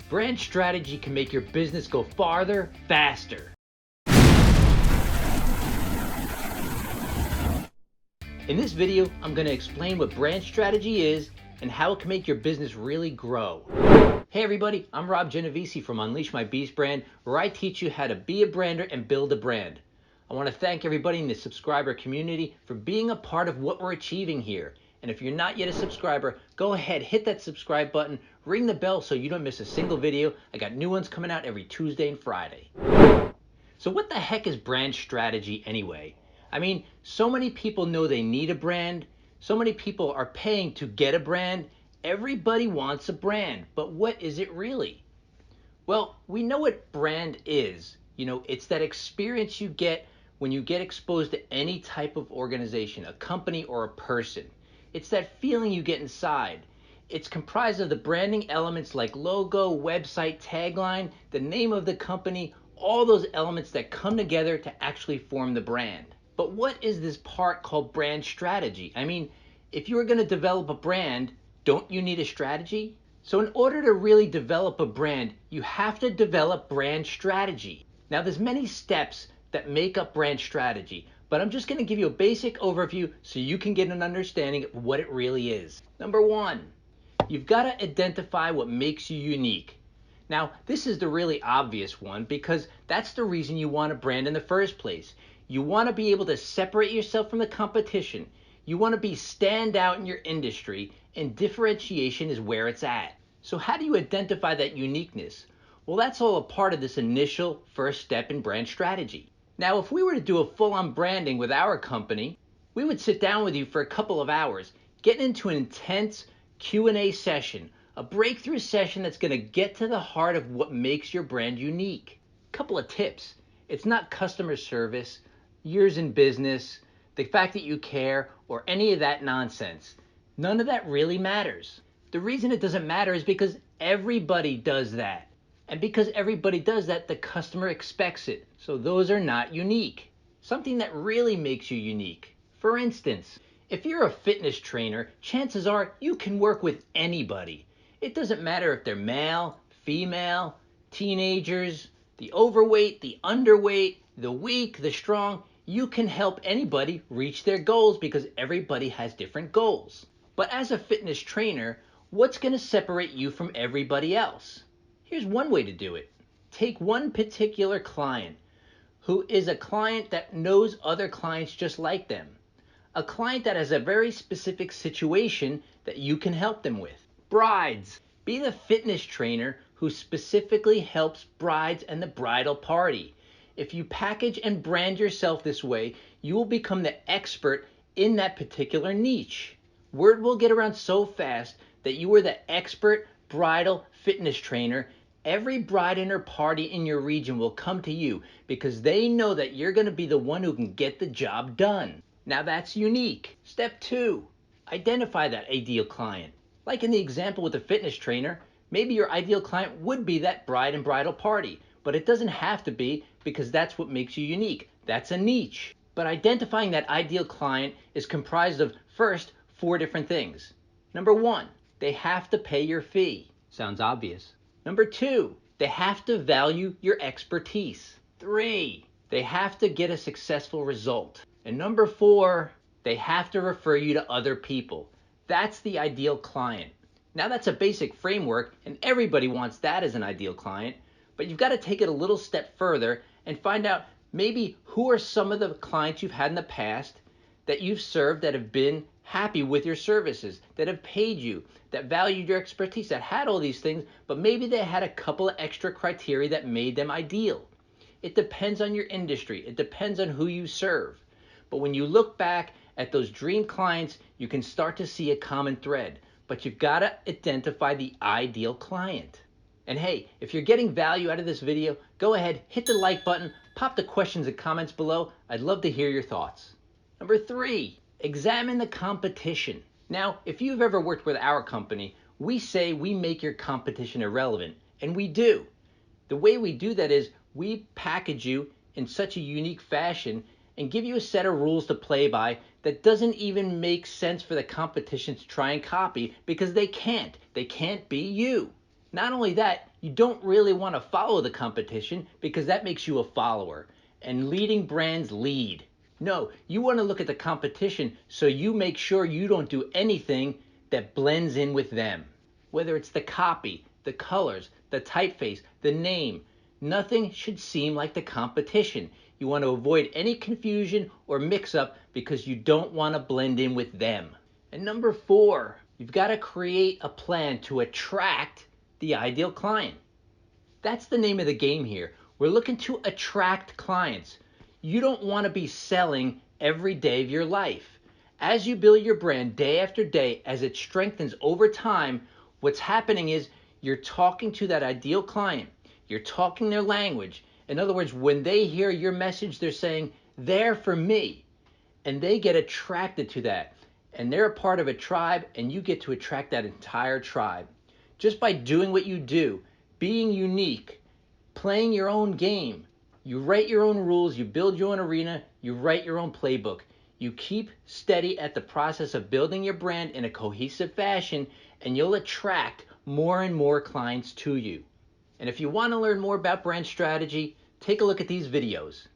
Brand strategy can make your business go farther, faster. In this video, I'm going to explain what brand strategy is and how it can make your business really grow. Hey everybody, I'm Rob Genovese from Unleash My Beast Brand, where I teach you how to be a brander and build a brand. I want to thank everybody in the subscriber community for being a part of what we're achieving here. And if you're not yet a subscriber, go ahead, hit that subscribe button, ring the bell so you don't miss a single video. I got new ones coming out every Tuesday and Friday. So what the heck is brand strategy anyway? I mean, so many people know they need a brand. So many people are paying to get a brand. Everybody wants a brand, but what is it really? Well, we know what brand is. You know, it's that experience you get when you get exposed to any type of organization, a company or a person. It's that feeling you get inside. It's comprised of the branding elements like logo, website, tagline, the name of the company, all those elements that come together to actually form the brand. But what is this part called brand strategy? I mean, if you were going to develop a brand, don't you need a strategy? So in order to really develop a brand, you have to develop brand strategy. Now there's many steps that make up brand strategy, but I'm just going to give you a basic overview so you can get an understanding of what it really is. Number one, you've got to identify what makes you unique. Now, this is the really obvious one because that's the reason you want a brand in the first place. You want to be able to separate yourself from the competition. You want to be stand out in your industry, and differentiation is where it's at. So how do you identify that uniqueness? Well, that's all a part of this initial first step in brand strategy. Now, if we were to do a full-on branding with our company, we would sit down with you for a couple of hours, get into an intense Q&A session, a breakthrough session that's going to get to the heart of what makes your brand unique. Couple of tips. It's not customer service, years in business, the fact that you care, or any of that nonsense. None of that really matters. The reason it doesn't matter is because everybody does that. And because everybody does that, the customer expects it. So those are not unique. Something that really makes you unique. For instance, if you're a fitness trainer, chances are you can work with anybody. It doesn't matter if they're male, female, teenagers, the overweight, the underweight, the weak, the strong. You can help anybody reach their goals because everybody has different goals. But as a fitness trainer, what's going to separate you from everybody else? Here's one way to do it. Take one particular client who is a client that knows other clients just like them. A client that has a very specific situation that you can help them with. Brides. Be the fitness trainer who specifically helps brides and the bridal party. If you package and brand yourself this way, you will become the expert in that particular niche. Word will get around so fast that you are the expert bridal fitness trainer. Every bride and her party in your region will come to you because they know that you're going to be the one who can get the job done. Now that's unique. Step two, identify that ideal client. Like in the example with the fitness trainer, maybe your ideal client would be that bride and bridal party, but it doesn't have to be because that's what makes you unique. That's a niche. But identifying that ideal client is comprised of, first, 4 different things. Number 1, they have to pay your fee. Sounds obvious. Number 2, they have to value your expertise. 3, they have to get a successful result. And number 4, they have to refer you to other people. That's the ideal client. Now that's a basic framework and everybody wants that as an ideal client, but you've got to take it a little step further and find out maybe who are some of the clients you've had in the past that you've served that have been happy with your services, that have paid you, that valued your expertise, that had all these things, but maybe they had a couple of extra criteria that made them ideal. It depends on your industry. It depends on who you serve. But when you look back at those dream clients, you can start to see a common thread. But you've got to identify the ideal client. And hey, if you're getting value out of this video, go ahead, hit the like button, pop the questions and comments below. I'd love to hear your thoughts. Number 3, examine the competition. Now, if you've ever worked with our company, we say we make your competition irrelevant, and we do. The way we do that is we package you in such a unique fashion and give you a set of rules to play by that doesn't even make sense for the competition to try and copy because they can't. They can't be you. Not only that, You don't really want to follow the competition because that makes you a follower, and leading brands lead. No, you want to look at the competition so you make sure you don't do anything that blends in with them. Whether it's the copy, the colors, the typeface, the name, nothing should seem like the competition. You want to avoid any confusion or mix-up because you don't want to blend in with them. And number 4, you've got to create a plan to attract the ideal client. That's the name of the game here. We're looking to attract clients. You don't want to be selling every day of your life. As you build your brand day after day, as it strengthens over time, what's happening is you're talking to that ideal client. You're talking their language. In other words, when they hear your message, they're saying, "They're for me." And they get attracted to that. And they're a part of a tribe, and you get to attract that entire tribe. Just by doing what you do, being unique, playing your own game. You write your own rules, you build your own arena, you write your own playbook. You keep steady at the process of building your brand in a cohesive fashion, and you'll attract more and more clients to you. And if you want to learn more about brand strategy, take a look at these videos.